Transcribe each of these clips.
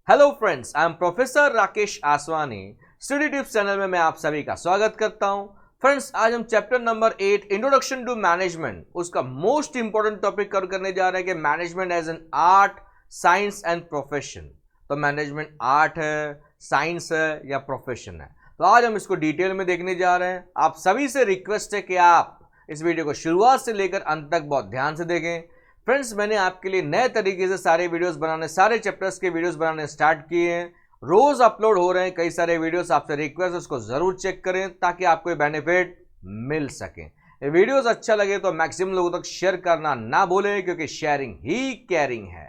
Hello friends, I am professor Rakesh Aswani. Study tips channel में मैं आप सभी का स्वागत करता हूं। फ्रेंड्स, आज हम chapter number 8 introduction to management उसका मोस्ट इंपॉर्टेंट टॉपिक कवर करने जा रहे हैं कि management as an art, science and profession. तो मैनेजमेंट आर्ट है, साइंस है या प्रोफेशन है? तो आज हम इसको डिटेल में देखने जा रहे हैं। आप सभी से रिक्वेस्ट है कि आप इस वीडियो को शुरुआत से लेकर अंत तक बहुत ध्यान से देखें। फ्रेंड्स, मैंने आपके लिए नए तरीके से सारे वीडियोस बनाने, सारे चैप्टर्स के वीडियोस बनाने स्टार्ट किए हैं। रोज अपलोड हो रहे हैं कई सारे वीडियोस। आपसे रिक्वेस्ट, उसको जरूर चेक करें ताकि आपको ये बेनिफिट मिल सके। ये वीडियोस अच्छा लगे तो मैक्सिमम लोगों तक शेयर करना ना भूलें, क्योंकि शेयरिंग ही केयरिंग है।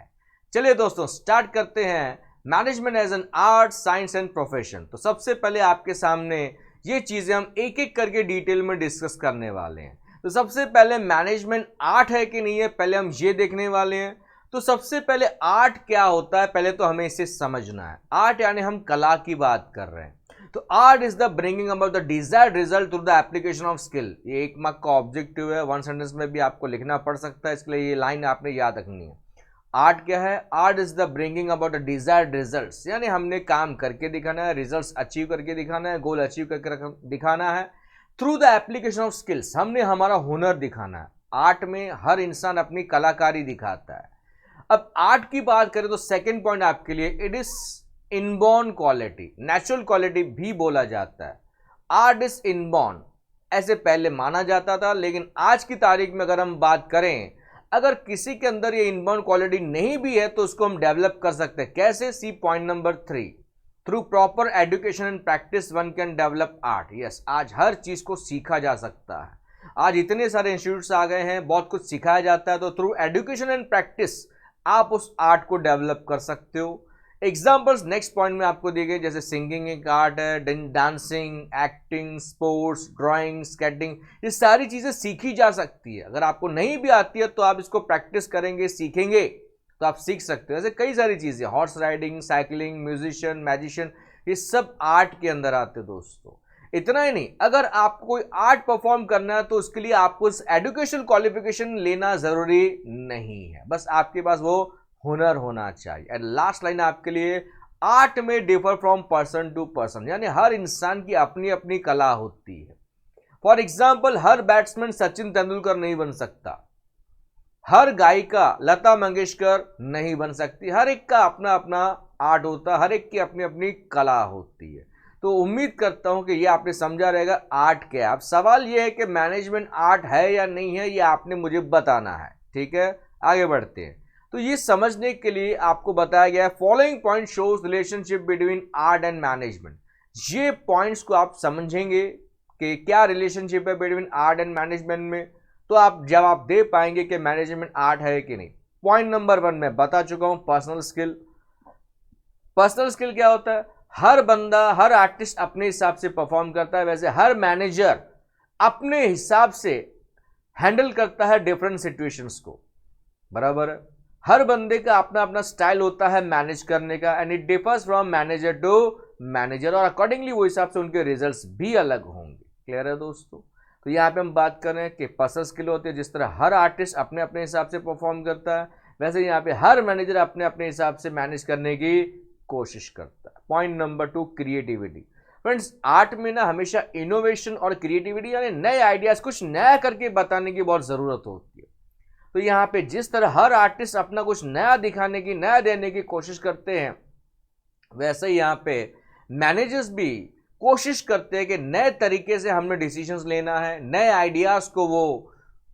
चलिए दोस्तों, स्टार्ट करते हैं management as an art, science and profession. तो सबसे पहले आपके सामने ये चीजें हम एक एक करके डिटेल में डिस्कस करने वाले हैं। तो सबसे पहले मैनेजमेंट आर्ट है कि नहीं है, पहले हम ये देखने वाले हैं। तो सबसे पहले आर्ट क्या होता है, पहले तो हमें इसे समझना है। आर्ट यानी हम कला की बात कर रहे हैं। तो art is the bringing about the desired result through the application of skill. ये एक मार्क का ऑब्जेक्टिव है, वन सेंटेंस में भी आपको लिखना पड़ सकता है, इसके लिए ये लाइन आपने याद रखनी है। आर्ट क्या है? Art is the bringing about the desired results, यानी हमने काम करके दिखाना है, रिजल्ट्स अचीव करके दिखाना है, गोल अचीव करके दिखाना है through the application of skills. हमने हमारा हुनर दिखाना है। आर्ट में हर इंसान अपनी कलाकारी दिखाता है। अब आर्ट की बात करें तो सेकंड पॉइंट आपके लिए, it is inborn quality, natural quality भी बोला जाता है। आर्ट इज इनबॉर्न, ऐसे पहले माना जाता था, लेकिन आज की तारीख में अगर हम बात करें, अगर किसी के अंदर ये इनबॉर्न क्वालिटी नहीं भी है तो उसको हम डेवलप कर सकते हैं। कैसे? C point number 3, through proper education and practice one can develop art. Yes, आज हर चीज को सीखा जा सकता है। आज इतने सारे इंस्टीट्यूट्स आ गए हैं, बहुत कुछ सिखाया जाता है। तो थ्रू एजुकेशन एंड प्रैक्टिस आप उस आर्ट को डेवलप कर सकते हो। एग्जाम्पल्स नेक्स्ट पॉइंट में आपको दिए गए, जैसे सिंगिंग एक आर्ट है, dancing, acting, sports, drawing, skating, ये सारी चीजें सीखी जा सकती है। अगर आपको नहीं भी आती है तो आप इसको प्रैक्टिस करेंगे, सीखेंगे तो आप सीख सकते हो। ऐसे कई सारी चीजें, horse riding, cycling, musician, magician, ये सब आर्ट के अंदर आते हैं दोस्तों। इतना ही नहीं, अगर आपको कोई आर्ट परफॉर्म करना है तो उसके लिए आपको एजुकेशन क्वालिफिकेशन लेना जरूरी नहीं है, बस आपके पास वो हुनर होना चाहिए। एंड लास्ट लाइन आपके लिए, आर्ट में differ from person to person, यानी हर इंसान की अपनी अपनी कला होती है। फॉर एग्जाम्पल, हर बैट्समैन सचिन तेंदुलकर नहीं बन सकता, हर गायिका लता मंगेशकर नहीं बन सकती। हर एक का अपना अपना आर्ट होता है, हर एक की अपनी अपनी कला होती है। तो उम्मीद करता हूं कि ये आपने समझा रहेगा आर्ट क्या है। अब सवाल ये है कि मैनेजमेंट आर्ट है या नहीं है, ये आपने मुझे बताना है। ठीक है, आगे बढ़ते हैं। तो ये समझने के लिए आपको बताया गया है, following point shows relationship between art and management. ये पॉइंट्स को आप समझेंगे कि क्या रिलेशनशिप है बिटवीन आर्ट एंड मैनेजमेंट में, तो आप जवाब दे पाएंगे कि मैनेजमेंट आर्ट है कि नहीं। पॉइंट नंबर 1 मैं बता चुका हूं, पर्सनल स्किल। पर्सनल स्किल क्या होता है? हर बंदा, हर आर्टिस्ट अपने हिसाब से परफॉर्म करता है, वैसे हर मैनेजर अपने हिसाब से हैंडल करता है डिफरेंट सिचुएशंस को। बराबर है? हर बंदे का अपना अपना स्टाइल होता है मैनेज करने का, and it differs from manager to manager, और अकॉर्डिंगली वो हिसाब से उनके रिजल्ट्स भी अलग होंगे। क्लियर है दोस्तों? तो यहाँ पे हम बात कर रहे हैं कि पर्सनल स्किल होती है, जिस तरह हर आर्टिस्ट अपने अपने हिसाब से परफॉर्म करता है, वैसे यहाँ पे हर मैनेजर अपने अपने हिसाब से मैनेज करने की कोशिश करता है। Point number 2, creativity. Friends, art में ना हमेशा इनोवेशन और क्रिएटिविटी, यानी नए आइडियाज, कुछ नया करके बताने की बहुत जरूरत होती है। तो यहाँ पे जिस तरह हर आर्टिस्ट अपना कुछ नया दिखाने की, नया देने की कोशिश करते हैं, वैसे ही यहाँ पे मैनेजर्स भी कोशिश करते हैं कि नए तरीके से हमने डिसीजंस लेना है, नए आइडियाज को वो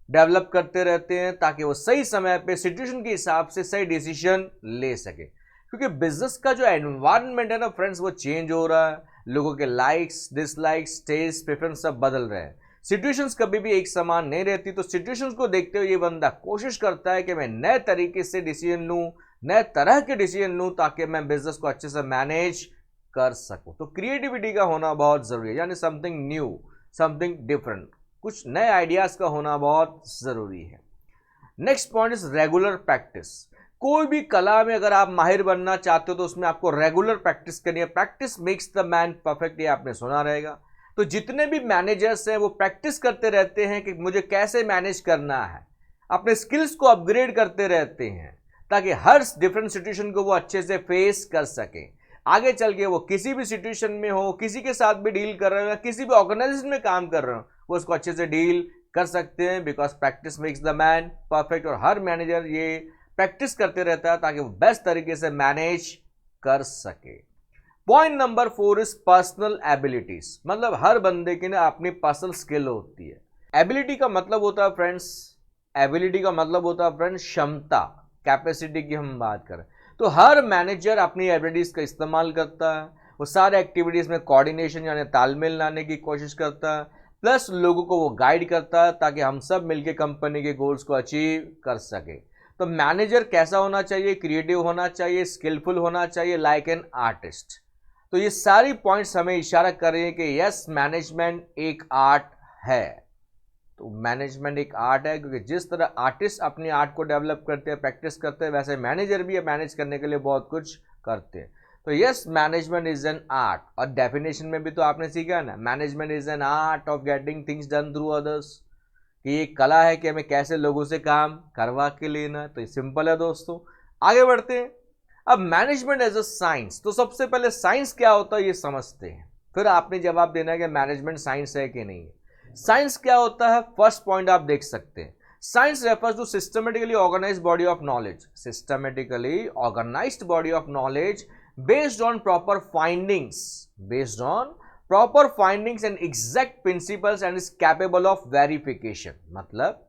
डेवलप करते रहते हैं ताकि वो सही समय पे सिचुएशन के हिसाब से सही डिसीजन ले सके। क्योंकि बिजनेस का जो एनवायरनमेंट है ना फ्रेंड्स, वो चेंज हो रहा है। लोगों के लाइक्स, डिसलाइक्स, टेस्ट, प्रेफरेंस सब बदल रहे हैं। सिचुएशंस कभी भी एक समान नहीं रहती। तो सिचुएशंस को देखते हुए ये बंदा कोशिश करता है कि मैं नए तरीके से डिसीजन लूं, नए तरह के डिसीजन लूं, ताकि मैं बिजनेस को अच्छे से मैनेज कर सकूं। तो क्रिएटिविटी का होना बहुत जरूरी है, यानी समथिंग न्यू, समथिंग डिफरेंट, कुछ नए आइडियाज का होना बहुत जरूरी है। Next point is regular practice. कोई भी कला में अगर आप माहिर बनना चाहते हो तो उसमें आपको रेगुलर प्रैक्टिस करनी है। Practice makes the man perfect, ये आपने सुना रहेगा। तो जितने भी मैनेजर्स हैं वो प्रैक्टिस करते रहते हैं कि मुझे कैसे मैनेज करना है, अपने स्किल्स को अपग्रेड करते रहते हैं ताकि हर डिफरेंट सिचुएशन को वो अच्छे से फेस कर सके। आगे चल के वो किसी भी सिचुएशन में हो, किसी के साथ भी डील कर रहे हो या किसी भी ऑर्गेनाइजेशन में काम कर रहे हो, वो उसको अच्छे से डील कर सकते हैं, because practice makes the man perfect. और हर मैनेजर ये प्रैक्टिस करते रहता है ताकि वो बेस्ट तरीके से मैनेज कर सके। Point number 4 is personal abilities, मतलब हर बंदे की ना अपनी पर्सनल स्किल होती है। एबिलिटी का मतलब होता है फ्रेंड्स, एबिलिटी का मतलब होता है फ्रेंड्स क्षमता, कैपेसिटी की हम बात करें तो हर मैनेजर अपनी एबिलिटीज का इस्तेमाल करता है। वो सारे एक्टिविटीज में कोऑर्डिनेशन यानी तालमेल लाने की कोशिश करता है, प्लस लोगों को वो गाइड करता है ताकि हम सब मिलकर कंपनी के गोल्स को अचीव कर सके। तो मैनेजर कैसा होना चाहिए? क्रिएटिव होना चाहिए, स्किलफुल होना चाहिए, लाइक एन आर्टिस्ट। तो ये सारी पॉइंट्स हमें इशारा कर रही है कि यस, मैनेजमेंट एक आर्ट है। तो मैनेजमेंट एक आर्ट है, क्योंकि जिस तरह आर्टिस्ट अपनी आर्ट को डेवलप करते हैं, प्रैक्टिस करते हैं, वैसे मैनेजर भी मैनेज करने के लिए बहुत कुछ करते हैं। तो yes, management is an art. और डेफिनेशन में भी तो आपने सीखा है ना, management is an art of getting things done through others, कि ये कला है कि हमें कैसे लोगों से काम करवा के लेना। तो ये सिंपल है दोस्तों। आगे बढ़ते हैं। अब मैनेजमेंट एज अ साइंस, तो सबसे पहले साइंस क्या होता है ये समझते हैं, फिर आपने जवाब देना है कि मैनेजमेंट साइंस है कि नहीं है। साइंस क्या होता है? फर्स्ट पॉइंट आप देख सकते हैं, science refers to systematically organised body of knowledge, systematically organised body of knowledge based on proper findings, based on proper findings and exact principles and is capable of verification। मतलब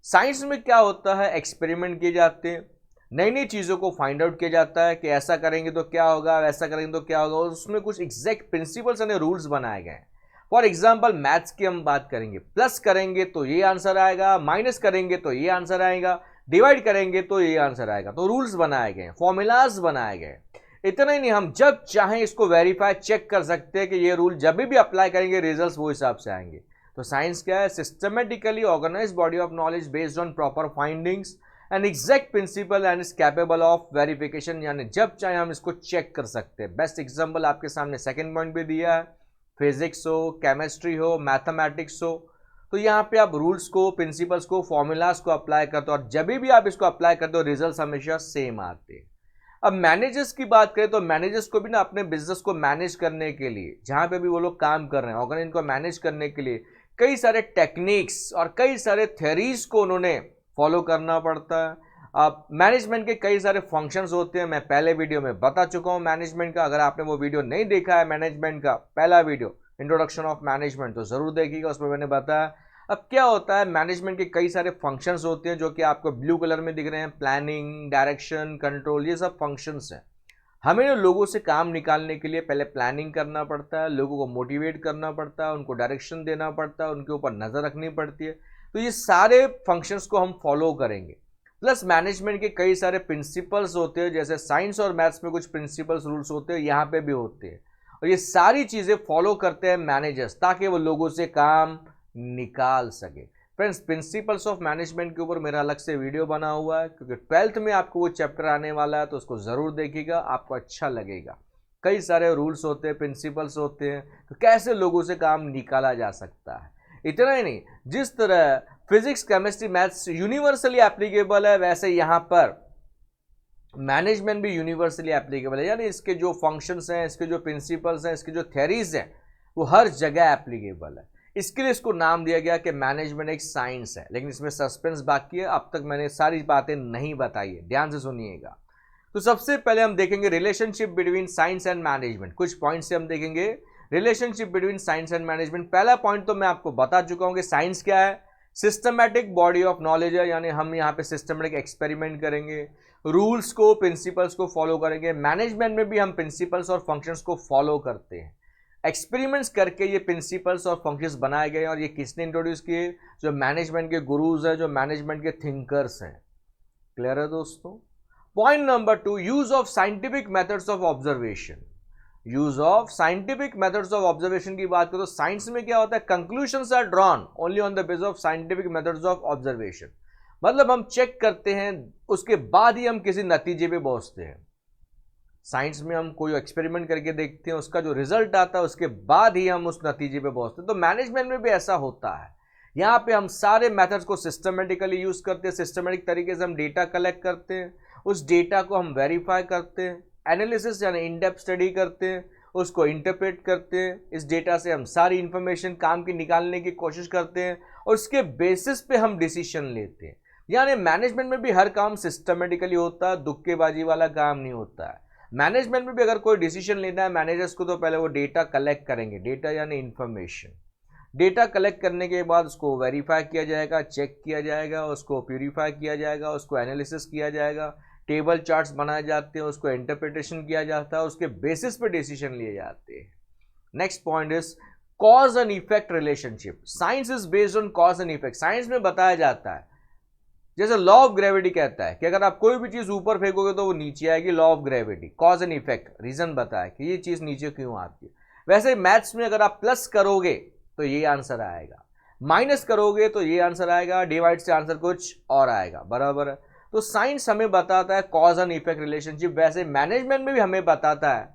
science में क्या होता है, experiment किए जाते हैं, नई नई चीज़ों को फाइंड आउट किया जाता है कि ऐसा करेंगे तो क्या होगा, वैसा करेंगे तो क्या होगा, और उसमें कुछ एग्जैक्ट प्रिंसिपल्स यानी रूल्स बनाए गए हैं। फॉर एग्जाम्पल मैथ्स की हम बात करेंगे, प्लस करेंगे तो ये आंसर आएगा, माइनस करेंगे तो ये आंसर आएगा, डिवाइड करेंगे तो ये आंसर आएगा। तो रूल्स बनाए गए, फॉर्मूलाज बनाए गए। इतना ही नहीं, हम जब चाहें इसको वेरीफाई चेक कर सकते हैं कि ये रूल जब भी अप्लाई करेंगे रिजल्ट्स वो हिसाब से आएंगे। तो साइंस क्या है? Systematically organised body of knowledge based on proper findings and exact principle and is capable of verification, यानी जब चाहे हम इसको चेक कर सकते हैं। बेस्ट एग्जांपल आपके सामने सेकंड पॉइंट भी दिया है, फिजिक्स हो, केमिस्ट्री हो, मैथमेटिक्स हो। तो यहाँ पे आप रूल्स को, प्रिंसिपल्स को, फॉर्मूलाज को अप्लाई करते हो और जब भी आप इसको अप्लाई करते हो रिजल्ट हमेशा सेम आते हैं। अब मैनेजर्स की बात करें तो मैनेजर्स को भी ना अपने बिजनेस को मैनेज करने के लिए, जहां पे भी वो लोग काम कर रहे हैं ऑर्गेनाइजेशन को मैनेज करने के लिए, कई सारे टेक्निक्स और कई सारे थ्योरीज को उन्होंने फॉलो करना पड़ता है। अब मैनेजमेंट के कई सारे फंक्शंस होते हैं, मैं पहले वीडियो में बता चुका हूं मैनेजमेंट का। अगर आपने वो वीडियो नहीं देखा है मैनेजमेंट का पहला वीडियो, इंट्रोडक्शन ऑफ मैनेजमेंट, तो जरूर देखिएगा, उसमें मैंने बताया। अब क्या होता है, मैनेजमेंट के कई सारे फंक्शंस होते हैं जो कि आपको ब्लू कलर में दिख रहे हैं, प्लानिंग, डायरेक्शन, कंट्रोल, ये सब फंक्शंस हैं। हमें लोगों से काम निकालने के लिए पहले प्लानिंग करना पड़ता है, लोगों को मोटिवेट करना पड़ता है, उनको डायरेक्शन देना पड़ता है, उनके ऊपर नज़र रखनी पड़ती है। तो ये सारे फंक्शंस को हम फॉलो करेंगे। प्लस मैनेजमेंट के कई सारे प्रिंसिपल्स होते हैं, जैसे साइंस और मैथ्स में कुछ प्रिंसिपल्स रूल्स होते हैं, यहाँ पे भी होते हैं। और ये सारी चीज़ें फॉलो करते हैं मैनेजर्स ताकि वो लोगों से काम निकाल सके। फ्रेंड्स, प्रिंसिपल्स ऑफ मैनेजमेंट के ऊपर मेरा अलग से वीडियो बना हुआ है, क्योंकि 12th में आपको वो चैप्टर आने वाला है, तो उसको ज़रूर देखिएगा, आपको अच्छा लगेगा। कई सारे रूल्स होते हैं, प्रिंसिपल्स होते हैं, तो कैसे लोगों से काम निकाला जा सकता है। इतना ही नहीं, जिस तरह physics, chemistry, maths universally applicable है, वैसे यहाँ पर मैनेजमेंट भी यूनिवर्सली एप्लीकेबल है, यानी इसके जो फंक्शंस हैं, इसके जो प्रिंसिपल्स हैं, इसके जो थ्योरीज हैं, वो हर जगह एप्लीकेबल है। इसके लिए इसको नाम दिया गया कि मैनेजमेंट एक साइंस है, लेकिन इसमें सस्पेंस बाकी है, अब तक मैंने सारी बातें नहीं बताई है, ध्यान से सुनिएगा। तो सबसे पहले हम देखेंगे relationship between science and management. कुछ पॉइंट से हम देखेंगे relationship between science and management. पहला पॉइंट तो मैं आपको बता चुका हूं कि साइंस क्या है, सिस्टमैटिक बॉडी ऑफ नॉलेज है, यानी हम यहाँ पे सिस्टमैटिक एक्सपेरिमेंट करेंगे, रूल्स को, प्रिंसिपल्स को फॉलो करेंगे। मैनेजमेंट में भी हम प्रिंसिपल्स और फंक्शंस को फॉलो करते हैं, एक्सपेरिमेंट्स करके ये प्रिंसिपल्स और फंक्शंस बनाए गए। और ये किसने इंट्रोड्यूस किए? जो मैनेजमेंट के गुरुज हैं, जो मैनेजमेंट के थिंकर्स हैं। क्लियर है दोस्तों? Point number 2, use of scientific methods of observation. Use of scientific methods of observation की बात करो तो साइंस में क्या होता है, conclusions are drawn only on the base of scientific methods of observation. मतलब हम चेक करते हैं, उसके बाद ही हम किसी नतीजे पे पहुंचते हैं। साइंस में हम कोई एक्सपेरिमेंट करके देखते हैं, उसका जो रिजल्ट आता है उसके बाद ही हम उस नतीजे पे पहुंचते हैं। तो मैनेजमेंट में भी ऐसा होता है। यहाँ पे हम सारे मेथड्स को सिस्टमेटिकली यूज करते हैं, सिस्टमेटिक तरीके से हम डेटा कलेक्ट करते हैं, उस डेटा को हम वेरीफाई करते हैं, एनालिसिस यानी इन डेप्थ स्टडी करते हैं, उसको इंटरप्रेट करते हैं, इस डेटा से हम सारी इंफॉर्मेशन काम की निकालने की कोशिश करते हैं और उसके बेसिस पे हम डिसीजन लेते हैं। यानी मैनेजमेंट में भी हर काम सिस्टमेटिकली होता है, दुक्केबाजी वाला काम नहीं होता है। मैनेजमेंट में भी अगर कोई डिसीजन लेना है मैनेजर्स को, तो पहले वो डेटा कलेक्ट करेंगे, डेटा यानी इंफॉर्मेशन। डेटा कलेक्ट करने के बाद उसको वेरीफाई किया जाएगा, चेक किया जाएगा, उसको प्यूरिफाई किया जाएगा, उसको एनालिसिस किया जाएगा, टेबल चार्ट्स बनाए जाते हैं, उसको इंटरप्रिटेशन किया जाता है, उसके बेसिस पे डिसीजन लिए जाते हैं। Next point is cause and effect relationship. Science is based on cause and effect. Science में बताया जाता है, जैसे लॉ ऑफ ग्रेविटी कहता है कि अगर आप कोई भी चीज ऊपर फेंकोगे तो वो नीचे आएगी, law of gravity. Cause and effect, reason बताया कि ये चीज नीचे क्यों आती है। वैसे मैथ्स में अगर आप प्लस करोगे तो ये आंसर आएगा, माइनस करोगे तो ये आंसर आएगा, डिवाइड से आंसर कुछ और आएगा, बराबर है। तो साइंस हमें बताता है कॉज एंड इफेक्ट रिलेशनशिप, वैसे मैनेजमेंट में भी हमें बताता है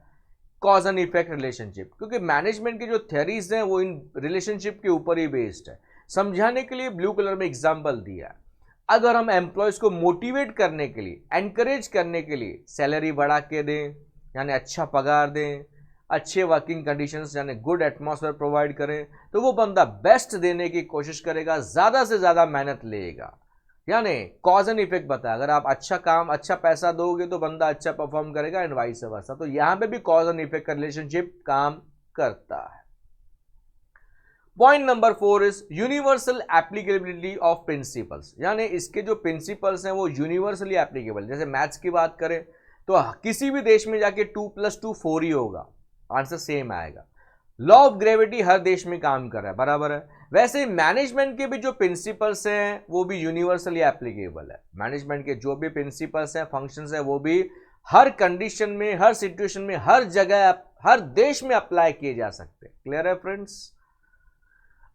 कॉज एंड इफेक्ट रिलेशनशिप, क्योंकि मैनेजमेंट की जो थ्योरीज हैं वो इन रिलेशनशिप के ऊपर ही बेस्ड है। समझाने के लिए ब्लू कलर में एग्जांपल दिया है। अगर हम एम्प्लॉयज को मोटिवेट करने के लिए, एनकरेज करने के लिए सैलरी बढ़ा के दें, यानी अच्छा पगार दें, अच्छे वर्किंग कंडीशंस यानी गुड एटमॉस्फेयर प्रोवाइड करें, तो वो बंदा बेस्ट देने की कोशिश करेगा, ज़्यादा से ज़्यादा मेहनत लेगा। यानी कॉज एंड इफेक्ट बताया, अगर आप अच्छा काम, अच्छा पैसा दोगे तो बंदा अच्छा परफॉर्म करेगा एंड वाइस वर्सा। तो यहां पे भी कॉज एंड इफेक्ट का रिलेशनशिप काम करता है। Point number 4 is universal applicability of principles. यानी इसके जो प्रिंसिपल्स हैं वो यूनिवर्सली एप्लीकेबल। जैसे मैथ्स की बात करें तो किसी भी देश में जाके 2 + 2 4 ही होगा, आंसर सेम आएगा। लॉ ऑफ ग्रेविटी हर देश में काम कर रहा है, बराबर है। वैसे मैनेजमेंट के भी जो प्रिंसिपल्स हैं वो भी यूनिवर्सली एप्लीकेबल है। मैनेजमेंट के जो भी प्रिंसिपल्स हैं, फंक्शंस हैं, वो भी हर कंडीशन में, हर सिचुएशन में, हर जगह, हर देश में अप्लाई किए जा सकते हैं। क्लियर है फ्रेंड्स?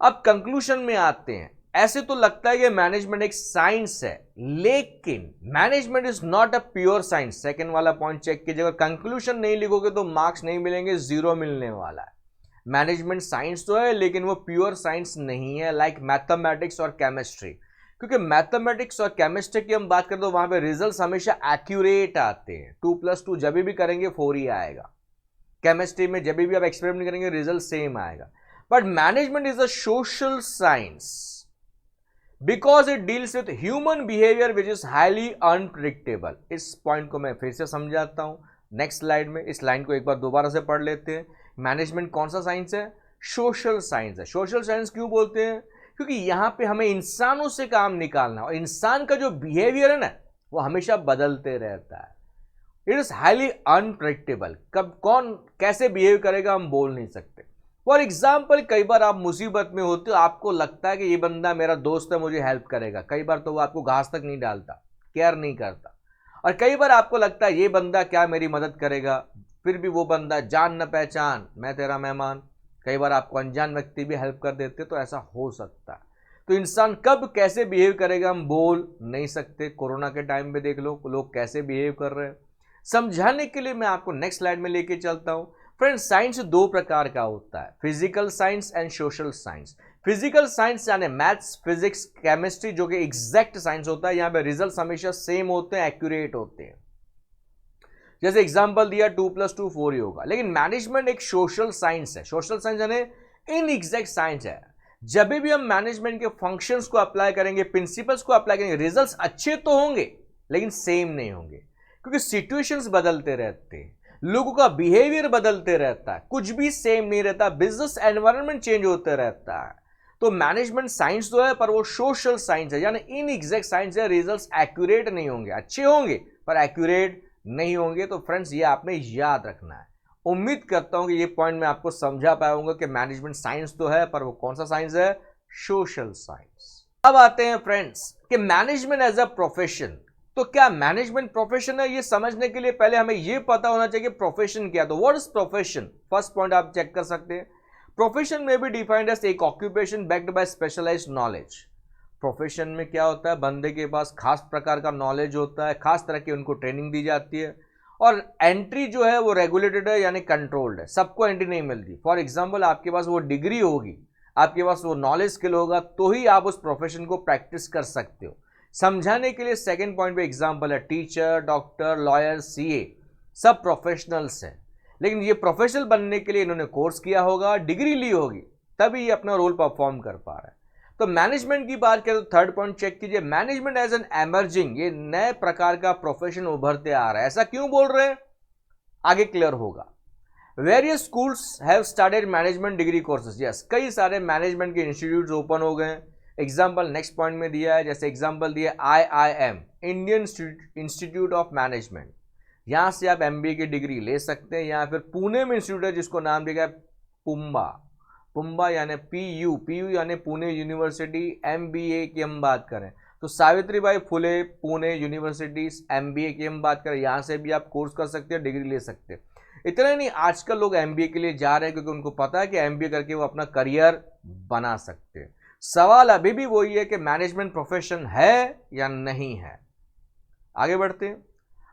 अब कंक्लूजन में आते हैं। ऐसे तो लगता है कि मैनेजमेंट एक साइंस है, लेकिन management is not a pure science. Second वाला पॉइंट चेक कीजिएगा, कंक्लूजन नहीं लिखोगे तो मार्क्स नहीं मिलेंगे, 0 मिलने वाला है। मैनेजमेंट साइंस तो है लेकिन वो प्योर साइंस नहीं है, लाइक मैथमेटिक्स और केमिस्ट्री। क्योंकि मैथमेटिक्स और केमिस्ट्री की हम बात करें तो वहां पे रिजल्ट्स हमेशा एक्यूरेट आते हैं। 2 + 2 जब भी करेंगे 4 ही आएगा। केमिस्ट्री में जब भी आप एक्सपेरिमेंट करेंगे रिजल्ट सेम आएगा। But management is a social science because it deals with human behaviour which is highly unpredictable. इस पॉइंट को मैं फिर से समझाता हूं नेक्स्ट स्लाइड में। इस लाइन को एक बार दोबारा से पढ़ लेते हैं। मैनेजमेंट कौन सा साइंस है? सोशल साइंस है। सोशल साइंस क्यों बोलते हैं? क्योंकि यहां पे हमें इंसानों से काम निकालना, और इंसान का जो बिहेवियर है ना वो हमेशा बदलते रहता है। It is highly unpredictable. कब कौन कैसे बिहेव करेगा हम बोल नहीं सकते। फॉर एग्जाम्पल, कई बार आप मुसीबत में होते हो, आपको लगता है कि ये बंदा मेरा दोस्त है, मुझे हेल्प करेगा। कई बार तो वो आपको घास तक नहीं डालता, केयर नहीं करता। और कई बार आपको लगता है ये बंदा क्या मेरी मदद करेगा, फिर भी वो बंदा जान न पहचान, मैं तेरा मेहमान। कई बार आपको अनजान व्यक्ति भी हेल्प कर देते, तो ऐसा हो सकता है। तो इंसान कब कैसे बिहेव करेगा हम बोल नहीं सकते। कोरोना के टाइम पे देख लो लोग कैसे बिहेव कर रहे हैं। समझाने के लिए मैं आपको नेक्स्ट स्लाइड में लेके चलता हूं। फ्रेंड्स, साइंस 2 प्रकार का होता है, physical science and social science. Physical science यानी मैथ्स, फिजिक्स, केमिस्ट्री, जो कि एग्जैक्ट साइंस होता है। यहां पे रिजल्ट्स हमेशा सेम होते हैं, एक्यूरेट होते हैं। जैसे एग्जांपल दिया 2 + 2 4 ही होगा। लेकिन मैनेजमेंट एक सोशल साइंस है। सोशल साइंस यानी इन एग्जैक्ट साइंस है। जब भी हम मैनेजमेंट के फंक्शंस को अप्लाई करेंगे, प्रिंसिपल्स को अप्लाई करेंगे, रिजल्ट्स अच्छे तो होंगे लेकिन सेम नहीं होंगे, क्योंकि सिचुएशंस बदलते रहते हैं, लोगों का बिहेवियर बदलते रहता है, कुछ भी सेम नहीं रहता, बिजनेस एनवायरनमेंट चेंज होते रहता है। तो मैनेजमेंट साइंस तो है पर वो सोशल साइंस है, यानी इन एग्जैक्ट साइंस है। रिजल्ट्स एक्यूरेट नहीं होंगे, अच्छे होंगे पर एक्यूरेट नहीं होंगे। तो फ्रेंड्स, ये आपने याद रखना है। उम्मीद करता हूं कि ये पॉइंट मैं आपको समझा पाऊंगा कि मैनेजमेंट साइंस तो है पर वो कौन सा साइंस है? Social science. अब आते हैं फ्रेंड्स कि मैनेजमेंट एज अ प्रोफेशन। तो क्या मैनेजमेंट प्रोफेशन है? ये समझने के लिए पहले हमें ये पता होना चाहिए कि प्रोफेशन क्या। तो what is profession? First point आप चेक कर सकते हैं। प्रोफेशन में भी डिफाइंड एज एक occupation backed by specialised knowledge. Profession में क्या होता है? बंदे के पास खास प्रकार का नॉलेज होता है, खास तरह की उनको ट्रेनिंग दी जाती है, और एंट्री जो है वो रेगुलेटेड है यानी कंट्रोल्ड है। सबको एंट्री नहीं मिलती। फॉर एग्जांपल, आपके पास वो डिग्री होगी, आपके पास वो नॉलेज स्किल होगा, तो ही आप उस प्रोफेशन को प्रैक्टिस कर सकते हो। समझाने के लिए सेकंड पॉइंट पे एग्जांपल है टीचर, डॉक्टर, लॉयर, सीए, सब प्रोफेशनल्स हैं, लेकिन ये प्रोफेशनल बनने के लिए इन्होंने कोर्स किया होगा, डिग्री ली होगी, तभी ये अपना रोल परफॉर्म कर पा रहा है। तो मैनेजमेंट की बात करें तो थर्ड पॉइंट चेक कीजिए, मैनेजमेंट एज एन एमर्जिंग, ये नए प्रकार का प्रोफेशन उभरते आ रहा है। ऐसा क्यों बोल रहे हैं, आगे क्लियर होगा। Various schools have started management degree courses, yes, कई सारे मैनेजमेंट के इंस्टीट्यूट ओपन हो गए हैं। एग्जाम्पल नेक्स्ट पॉइंट में दिया है, जैसे एग्जाम्पल दिया IIM, Indian institute of management, यहां से आप MBA की डिग्री ले सकते हैं। या फिर पुणे में इंस्टीट्यूट है जिसको नाम दिया गया पुम्बा यानी PU यानी पुणे यूनिवर्सिटी। MBA की हम बात करें तो सावित्रीबाई फुले पुणे यूनिवर्सिटी, MBA की हम बात करें, यहाँ से भी आप कोर्स कर सकते हैं, डिग्री ले सकते हैं। इतना ही नहीं, आजकल लोग MBA के लिए जा रहे हैं क्योंकि उनको पता है कि MBA करके वो अपना करियर बना सकते हैं। सवाल अभी भी वही है कि मैनेजमेंट प्रोफेशन है या नहीं है। आगे बढ़ते हैं।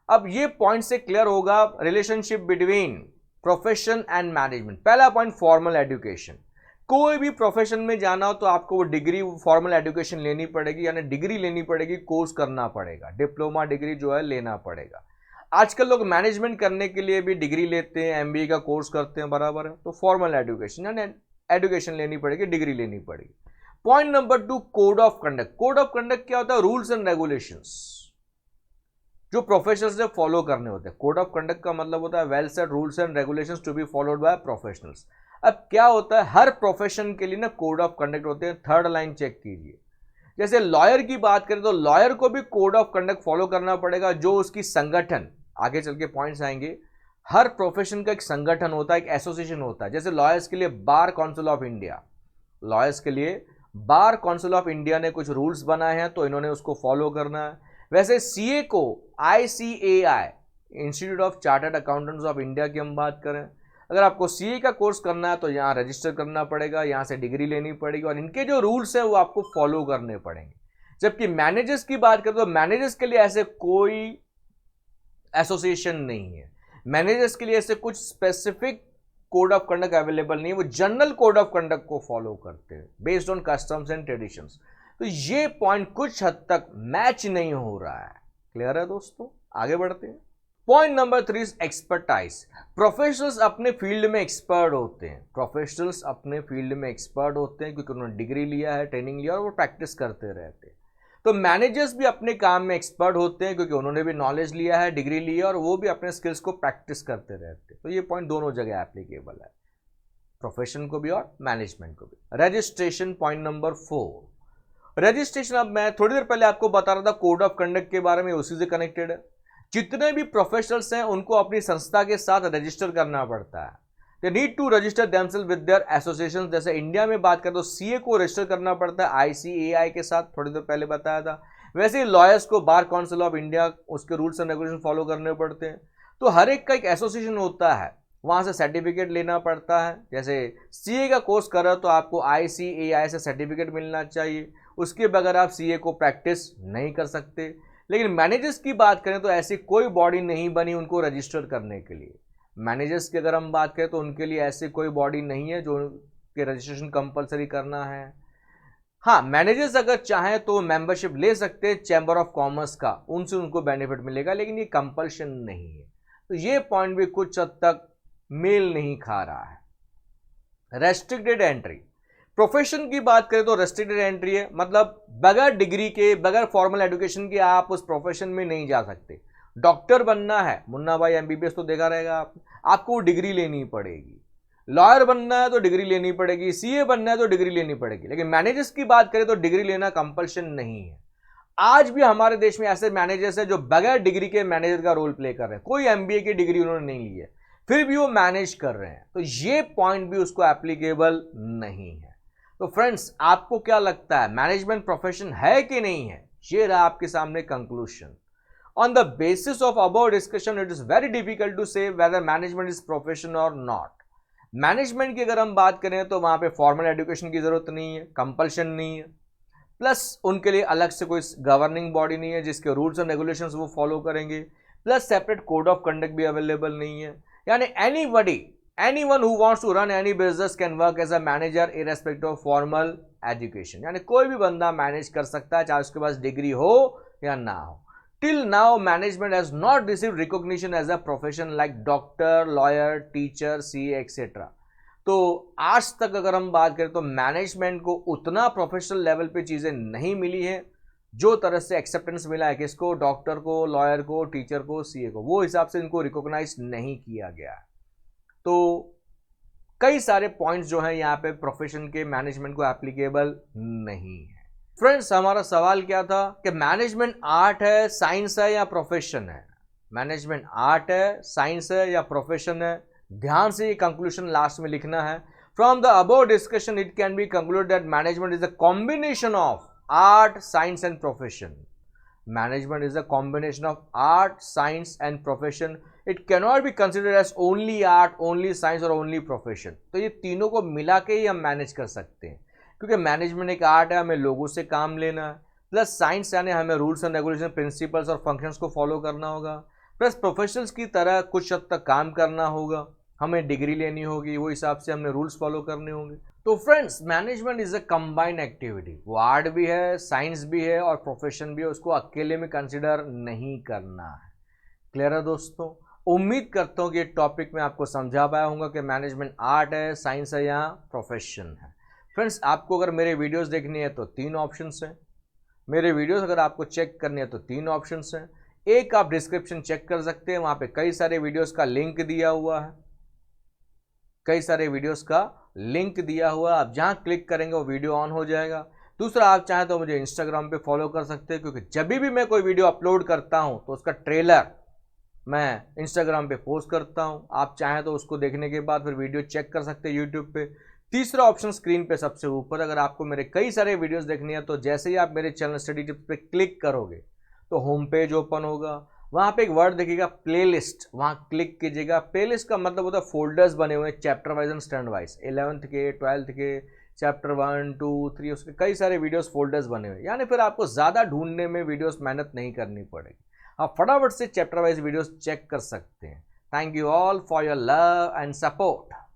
अब ये पॉइंट से क्लियर होगा relationship between profession and management. पहला पॉइंट, फॉर्मल एजुकेशन। कोई भी प्रोफेशन में जाना हो तो आपको वो डिग्री, फॉर्मल एजुकेशन लेनी पड़ेगी, यानी डिग्री लेनी पड़ेगी, कोर्स करना पड़ेगा, डिप्लोमा डिग्री जो है लेना पड़ेगा। आजकल लोग मैनेजमेंट करने के लिए भी डिग्री लेते हैं, MBA का कोर्स करते हैं, बराबर है। तो फॉर्मल एजुकेशन यानी एजुकेशन लेनी पड़ेगी, डिग्री लेनी पड़ेगी। Point number 2, code of conduct. Code of conduct क्या होता है, रूल्स एंड रेगुलेशंस जो प्रोफेशनल्स ने फॉलो करने होते हैं। कोड ऑफ कंडक्ट का मतलब होता है well set rules and regulations to be followed by professionals. अब क्या होता है, हर प्रोफेशन के लिए ना कोड ऑफ कंडक्ट होते हैं। थर्ड लाइन चेक कीजिए, जैसे लॉयर की बात करें तो लॉयर को भी कोड ऑफ कंडक्ट फॉलो करना पड़ेगा, जो उसकी संगठन, आगे चल के पॉइंट्स आएंगे, हर प्रोफेशन का एक संगठन होता है, एक एसोसिएशन होता है। जैसे लॉयर्स के लिए bar council of India, lawyers के लिए बार काउंसिल ऑफ इंडिया ने कुछ रूल्स बनाए हैं तो इन्होंने उसको फॉलो करना है। वैसे CA को ICAI, institute of chartered accountants of India की हम बात करें, अगर आपको CA का कोर्स करना है तो यहाँ रजिस्टर करना पड़ेगा, यहाँ से डिग्री लेनी पड़ेगी और इनके जो रूल्स हैं वो आपको फॉलो करने पड़ेंगे। जबकि मैनेजर्स की बात करें तो मैनेजर्स के लिए ऐसे कोई एसोसिएशन नहीं है, मैनेजर्स के लिए ऐसे कुछ specific code of conduct available नहीं है, वो जनरल कोड ऑफ कंडक्ट को फॉलो करते हैं based on customs and traditions. तो ये पॉइंट कुछ हद तक मैच नहीं हो रहा है। क्लियर है दोस्तों, आगे बढ़ते हैं। Point number 3, expertise. प्रोफेशनल्स अपने फील्ड में एक्सपर्ट होते हैं, प्रोफेशनल्स अपने फील्ड में एक्सपर्ट होते हैं क्योंकि उन्होंने डिग्री लिया है, ट्रेनिंग लिया और वो प्रैक्टिस करते रहते हैं। तो मैनेजर्स भी अपने काम में एक्सपर्ट होते हैं क्योंकि उन्होंने भी नॉलेज लिया है, डिग्री ली है और वो भी अपने स्किल्स को प्रैक्टिस करते रहते हैं। तो ये पॉइंट दोनों जगह एप्लीकेबल है, प्रोफेशन को भी और मैनेजमेंट को भी। Registration, point number 4, registration. अब मैं थोड़ी देर पहले आपको बता रहा था कोड ऑफ कंडक्ट के बारे में, उसी से कनेक्टेड है। जितने भी प्रोफेशनल्स हैं उनको अपनी संस्था के साथ रजिस्टर करना पड़ता है, they need to register themselves with their association. जैसे इंडिया में बात करें तो CA को रजिस्टर करना पड़ता है ICAI के साथ, थोड़ी देर पहले बताया था। वैसे ही लॉयर्स को बार काउंसिल ऑफ इंडिया, उसके रूल्स एंड रेगुलेशन फॉलो करने पड़ते हैं। तो हर एक का एक एसोसिएशन होता है, वहां से सर्टिफिकेट लेना पड़ता है। जैसे CA का कोर्स कर रहे हो तो आपको ICAI से सर्टिफिकेट मिलना चाहिए, उसके बगैर आप CA को प्रैक्टिस नहीं कर सकते। लेकिन मैनेजर्स की बात करें तो ऐसी कोई बॉडी नहीं बनी उनको रजिस्टर करने के लिए। मैनेजर्स की अगर हम बात करें तो उनके लिए ऐसी कोई बॉडी नहीं है जो के रजिस्ट्रेशन कंपलसरी करना है। हाँ, मैनेजर्स अगर चाहें तो मेंबरशिप ले सकते हैं चैम्बर ऑफ कॉमर्स का, उनसे उनको बेनिफिट मिलेगा, लेकिन ये कंपल्शन नहीं है। तो ये पॉइंट भी कुछ हद तक मेल नहीं खा रहा है। रेस्ट्रिक्टेड एंट्री, प्रोफेशन की बात करें तो रेस्ट्रिक्टेड एंट्री है, मतलब बगैर डिग्री के, बगैर फॉर्मल एजुकेशन के आप उस प्रोफेशन में नहीं जा सकते। डॉक्टर बनना है, मुन्ना भाई MBBS तो देखा रहेगा आपको डिग्री लेनी पड़ेगी। लॉयर बनना है तो डिग्री लेनी पड़ेगी, CA बनना है तो डिग्री लेनी पड़ेगी। लेकिन मैनेजर्स की बात करें तो डिग्री लेना कंपल्शन नहीं है। आज भी हमारे देश में ऐसे मैनेजर्स हैं जो बगैर डिग्री के मैनेजर का रोल प्ले कर रहे हैं, कोई MBA की डिग्री उन्होंने नहीं ली है, फिर भी वो मैनेज कर रहे हैं। तो ये पॉइंट भी उसको एप्लीकेबल नहीं है। तो फ्रेंड्स, आपको क्या लगता है, मैनेजमेंट प्रोफेशन है कि नहीं है? ये रहा आपके सामने conclusion. On the basis of above discussion, it is very difficult to say whether management is profession or not. Management की अगर हम बात करें तो वहां पे फॉर्मल एजुकेशन की जरूरत नहीं है, कंपल्शन नहीं है, प्लस उनके लिए अलग से कोई गवर्निंग बॉडी नहीं है जिसके रूल्स एंड रेगुलेशंस वो फॉलो करेंगे, plus separate code of conduct भी अवेलेबल नहीं है। यानी anybody anyone who wants to run any business can work as a manager irrespective of formal education, यानी कोई भी बंदा मैनेज कर सकता है चाहे उसके पास डिग्री हो या ना हो. Till now management has not received recognition as a profession like doctor, lawyer, teacher, CA etc. तो आज तक अगर हम बात करें तो मैनेजमेंट को उतना प्रोफेशनल लेवल पे चीजें नहीं मिली है जो तरह से एक्सेप्टेंस मिला है किसको, डॉक्टर को, लॉयर को, टीचर को, सीए को, वो हिसाब से इनको रिकॉग्नाइज नहीं किया गया है. तो कई सारे पॉइंट्स जो हैं यहाँ पे प्रोफेशन के मैनेजमेंट को एप्लीकेबल नहीं है. फ्रेंड्स, हमारा सवाल क्या था कि मैनेजमेंट आर्ट है, साइंस है या प्रोफेशन है. मैनेजमेंट आर्ट है, साइंस है या प्रोफेशन है. ध्यान से ये कंक्लूजन लास्ट में लिखना है. From the above discussion it can be conclude that management is a combination of art, science and profession. Management is a combination of art, science and profession. It cannot be considered as only art, only science or only profession. तो ये तीनों को मिला के ही हम manage कर सकते हैं, क्योंकि मैनेजमेंट एक आर्ट है, हमें लोगों से काम लेना है, प्लस साइंस यानी हमें रूल्स एंड रेगुलेशन, प्रिंसिपल्स और फंक्शंस को फॉलो करना होगा, प्लस प्रोफेशनल्स की तरह कुछ हद तक काम करना होगा, हमें डिग्री लेनी होगी, वो हिसाब से हमने रूल्स फॉलो करने होंगे. तो friends, management is a combined activity. वो आर्ट भी है, साइंस भी है और प्रोफेशन भी है. उसको अकेले में कंसिडर नहीं करना है. क्लियर है दोस्तों? उम्मीद करता हूँ कि ये टॉपिक में आपको समझा पाया होगा कि मैनेजमेंट आर्ट है, साइंस है या प्रोफेशन है. फ्रेंड्स, आपको अगर मेरे वीडियोस देखनी है तो 3 ऑप्शंस हैं. मेरे वीडियोस अगर आपको चेक करनी है तो 3 ऑप्शंस हैं. एक, आप डिस्क्रिप्शन चेक कर सकते हैं, वहाँ पे कई सारे वीडियोस का लिंक दिया हुआ है. कई सारे वीडियोस का लिंक दिया हुआ है, आप जहां क्लिक करेंगे वो वीडियो ऑन हो जाएगा. दूसरा, आप चाहें तो मुझे इंस्टाग्राम पे फॉलो कर सकते हैं, क्योंकि जब भी मैं कोई वीडियो अपलोड करता हूं तो उसका ट्रेलर मैं इंस्टाग्राम पे पोस्ट करता हूं. आप चाहें तो उसको देखने के बाद फिर वीडियो चेक कर सकते हैं यूट्यूब पे. तीसरा ऑप्शन स्क्रीन पे सबसे ऊपर, अगर आपको मेरे कई सारे वीडियोस देखनी है तो जैसे ही आप मेरे चैनल स्टडी टिप्स पे क्लिक करोगे तो होम पेज ओपन होगा. वहाँ पे एक वर्ड देखिएगा प्लेलिस्ट, वहाँ क्लिक कीजिएगा. प्लेलिस्ट का मतलब होता है फोल्डर्स बने हुए हैं chapter wise and stand wise. 11th के, 12th के, चैप्टर 1, 2, 3, उसके कई सारे वीडियोस फोल्डर्स बने हुए हैं. यानी फिर आपको ज़्यादा ढूंढने में वीडियोस मेहनत नहीं करनी पड़ेगी. आप फटाफट से चैप्टर वाइज वीडियोस चेक कर सकते हैं. Thank you all for your love and support.